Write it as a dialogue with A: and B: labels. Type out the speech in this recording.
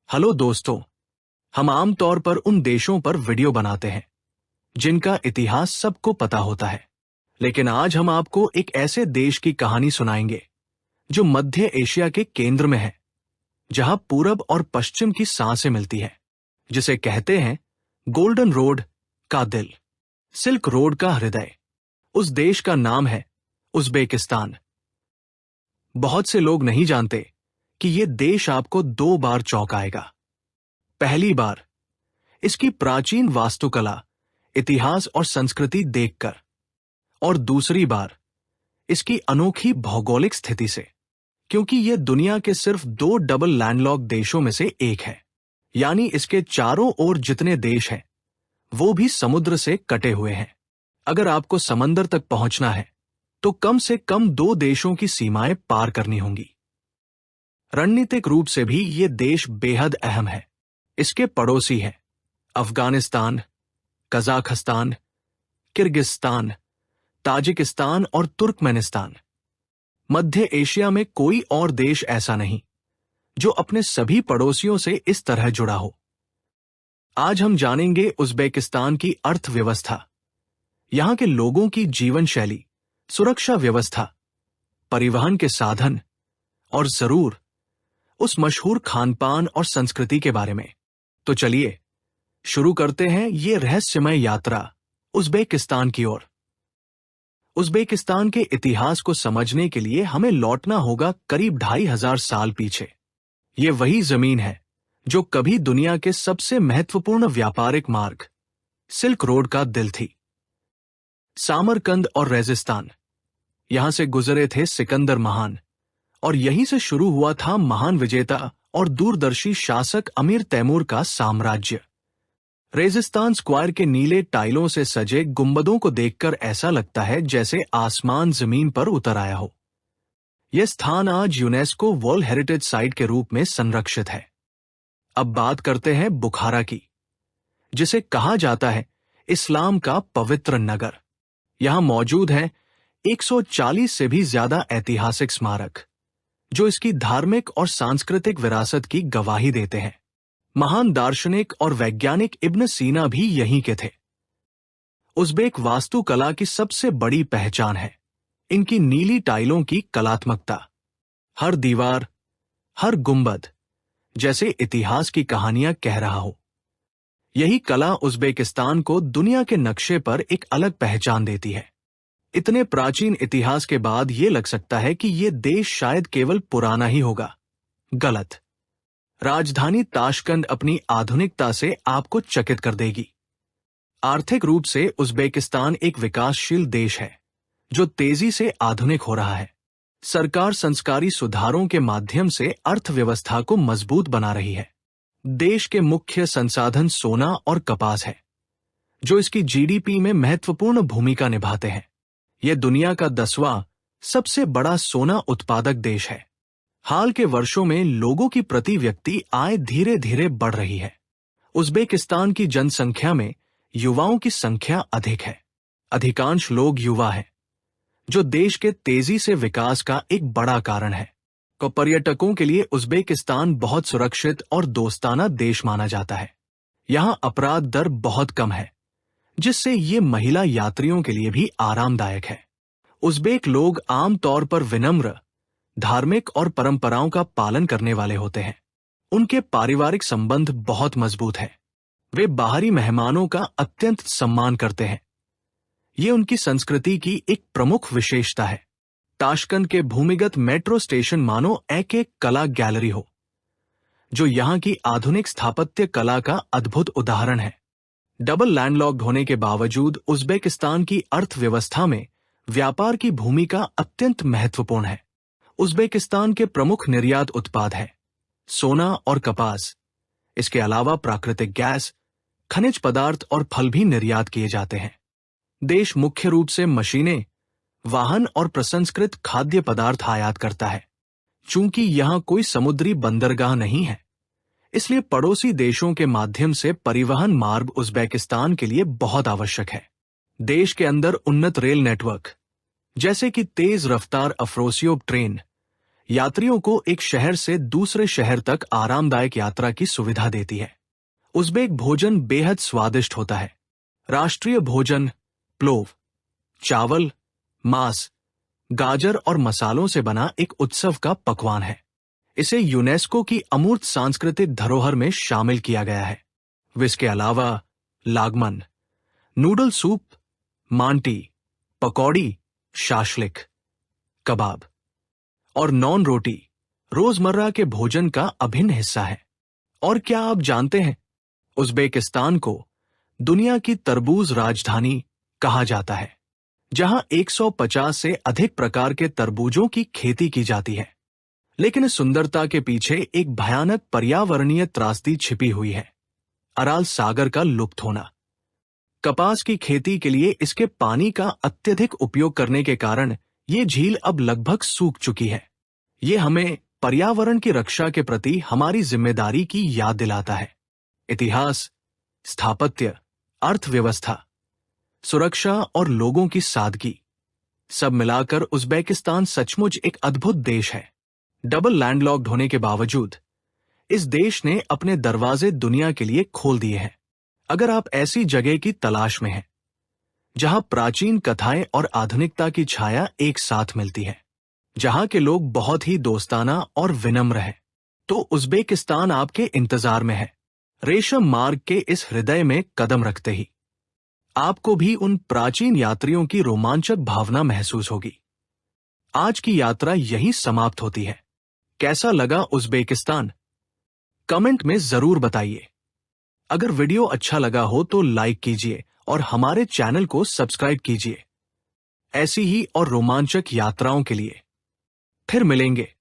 A: Hello दोस्तों। हम आमतौर पर उन देशों पर वीडियो बनाते हैं जिनका इतिहास सबको पता होता है, लेकिन आज हम आपको एक ऐसे देश की कहानी सुनाएंगे जो मध्य एशिया के केंद्र में है, जहां पूरब और पश्चिम की सांसें मिलती है, जिसे कहते हैं गोल्डन रोड का दिल, सिल्क रोड का हृदय। उस देश का नाम है उज़्बेकिस्तान। बहुत से लोग नहीं जानते कि यह देश आपको दो बार चौंकाएगा। पहली बार इसकी प्राचीन वास्तुकला, इतिहास और संस्कृति देखकर, और दूसरी बार इसकी अनोखी भौगोलिक स्थिति से, क्योंकि यह दुनिया के सिर्फ दो डबल लैंडलॉक देशों में से एक है। यानी इसके चारों ओर जितने देश हैं वो भी समुद्र से कटे हुए हैं। अगर आपको समंदर तक पहुंचना है तो कम से कम दो देशों की सीमाएं पार करनी होंगी। रणनीतिक रूप से भी ये देश बेहद अहम है। इसके पड़ोसी हैं अफगानिस्तान, कजाकिस्तान, किर्गिस्तान, ताजिकिस्तान और तुर्कमेनिस्तान। मध्य एशिया में कोई और देश ऐसा नहीं जो अपने सभी पड़ोसियों से इस तरह जुड़ा हो। आज हम जानेंगे उज़्बेकिस्तान की अर्थव्यवस्था, यहां के लोगों की जीवन शैली, सुरक्षा व्यवस्था, परिवहन के साधन और जरूर उस मशहूर खानपान और संस्कृति के बारे में। तो चलिए शुरू करते हैं ये रहस्यमय यात्रा उज़्बेकिस्तान की ओर। उज़्बेकिस्तान के इतिहास को समझने के लिए हमें लौटना होगा करीब 2500 साल पीछे। ये वही जमीन है जो कभी दुनिया के सबसे महत्वपूर्ण व्यापारिक मार्ग सिल्क रोड का दिल थी। सामरकंद और रेगिस्तान, यहां से गुजरे थे सिकंदर महान, और यहीं से शुरू हुआ था महान विजेता और दूरदर्शी शासक अमीर तैमूर का साम्राज्य। रेगिस्तान स्क्वायर के नीले टाइलों से सजे गुंबदों को देखकर ऐसा लगता है जैसे आसमान जमीन पर उतर आया हो। यह स्थान आज यूनेस्को वर्ल्ड हेरिटेज साइट के रूप में संरक्षित है। अब बात करते हैं बुखारा की, जिसे कहा जाता है इस्लाम का पवित्र नगर। यहां मौजूद हैं 140 से भी ज्यादा ऐतिहासिक स्मारक जो इसकी धार्मिक और सांस्कृतिक विरासत की गवाही देते हैं। महान दार्शनिक और वैज्ञानिक इब्न सीना भी यहीं के थे। उज़्बेक वास्तुकला की सबसे बड़ी पहचान है इनकी नीली टाइलों की कलात्मकता। हर दीवार, हर गुंबद जैसे इतिहास की कहानियां कह रहा हो। यही कला उज़्बेकिस्तान को दुनिया के नक्शे पर एक अलग पहचान देती है। इतने प्राचीन इतिहास के बाद ये लग सकता है कि ये देश शायद केवल पुराना ही होगा। गलत। राजधानी ताशकंद अपनी आधुनिकता से आपको चकित कर देगी। आर्थिक रूप से उज़्बेकिस्तान एक विकासशील देश है जो तेजी से आधुनिक हो रहा है। सरकार संस्कारी सुधारों के माध्यम से अर्थव्यवस्था को मजबूत बना रही है। देश के मुख्य संसाधन सोना और कपास है, जो इसकी जीडीपी में महत्वपूर्ण भूमिका निभाते हैं। यह दुनिया का 10वां सबसे बड़ा सोना उत्पादक देश है। हाल के वर्षों में लोगों की प्रति व्यक्ति आय धीरे धीरे बढ़ रही है। उज़्बेकिस्तान की जनसंख्या में युवाओं की संख्या अधिक है। अधिकांश लोग युवा हैं, जो देश के तेजी से विकास का एक बड़ा कारण है। पर्यटकों के लिए उज़्बेकिस्तान बहुत सुरक्षित और दोस्ताना देश माना जाता है। यहां अपराध दर बहुत कम है, जिससे ये महिला यात्रियों के लिए भी आरामदायक है। उज़्बेक लोग आमतौर पर विनम्र, धार्मिक और परंपराओं का पालन करने वाले होते हैं। उनके पारिवारिक संबंध बहुत मजबूत हैं। वे बाहरी मेहमानों का अत्यंत सम्मान करते हैं। ये उनकी संस्कृति की एक प्रमुख विशेषता है। ताशकंद के भूमिगत मेट्रो स्टेशन मानो एक कला गैलरी हो, जो यहां की आधुनिक स्थापत्य कला का अद्भुत उदाहरण है। डबल लैंडलॉक्ड होने के बावजूद उज़्बेकिस्तान की अर्थव्यवस्था में व्यापार की भूमिका अत्यंत महत्वपूर्ण है। उज़्बेकिस्तान के प्रमुख निर्यात उत्पाद हैं सोना और कपास। इसके अलावा प्राकृतिक गैस, खनिज पदार्थ और फल भी निर्यात किए जाते हैं। देश मुख्य रूप से मशीनें, वाहन और प्रसंस्कृत खाद्य पदार्थ आयात करता है। चूंकि यहां कोई समुद्री बंदरगाह नहीं है, इसलिए पड़ोसी देशों के माध्यम से परिवहन मार्ग उज़्बेकिस्तान के लिए बहुत आवश्यक है। देश के अंदर उन्नत रेल नेटवर्क, जैसे कि तेज रफ्तार अफ्रोसियोब ट्रेन यात्रियों को एक शहर से दूसरे शहर तक आरामदायक यात्रा की सुविधा देती है। उज़्बेक भोजन बेहद स्वादिष्ट होता है। राष्ट्रीय भोजन प्लोव, चावल, मांस, गाजर और मसालों से बना एक उत्सव का पकवान है। इसे यूनेस्को की अमूर्त सांस्कृतिक धरोहर में शामिल किया गया है। इसके अलावा लागमन, नूडल सूप, मांटी, पकौड़ी, शाशलिक, कबाब और नॉन रोटी रोजमर्रा के भोजन का अभिन्न हिस्सा है। और क्या आप जानते हैं, उज़्बेकिस्तान को दुनिया की तरबूज राजधानी कहा जाता है, जहां 150 से अधिक प्रकार के तरबूजों की खेती की जाती है। लेकिन इस सुंदरता के पीछे एक भयानक पर्यावरणीय त्रासदी छिपी हुई है, अराल सागर का लुप्त होना। कपास की खेती के लिए इसके पानी का अत्यधिक उपयोग करने के कारण ये झील अब लगभग सूख चुकी है। ये हमें पर्यावरण की रक्षा के प्रति हमारी जिम्मेदारी की याद दिलाता है। इतिहास, स्थापत्य, अर्थव्यवस्था, सुरक्षा और लोगों की सादगी, सब मिलाकर उज़्बेकिस्तान सचमुच एक अद्भुत देश है। डबल लैंडलॉक्ड होने के बावजूद इस देश ने अपने दरवाजे दुनिया के लिए खोल दिए हैं। अगर आप ऐसी जगह की तलाश में हैं जहां प्राचीन कथाएं और आधुनिकता की छाया एक साथ मिलती है, जहां के लोग बहुत ही दोस्ताना और विनम्र हैं, तो उज़्बेकिस्तान आपके इंतजार में है। रेशम मार्ग के इस हृदय में कदम रखते ही आपको भी उन प्राचीन यात्रियों की रोमांचक भावना महसूस होगी। आज की यात्रा यहीं समाप्त होती है। कैसा लगा उज़्बेकिस्तान? कमेंट में जरूर बताइए। अगर वीडियो अच्छा लगा हो तो लाइक कीजिए और हमारे चैनल को सब्सक्राइब कीजिए। ऐसी ही और रोमांचक यात्राओं के लिए फिर मिलेंगे।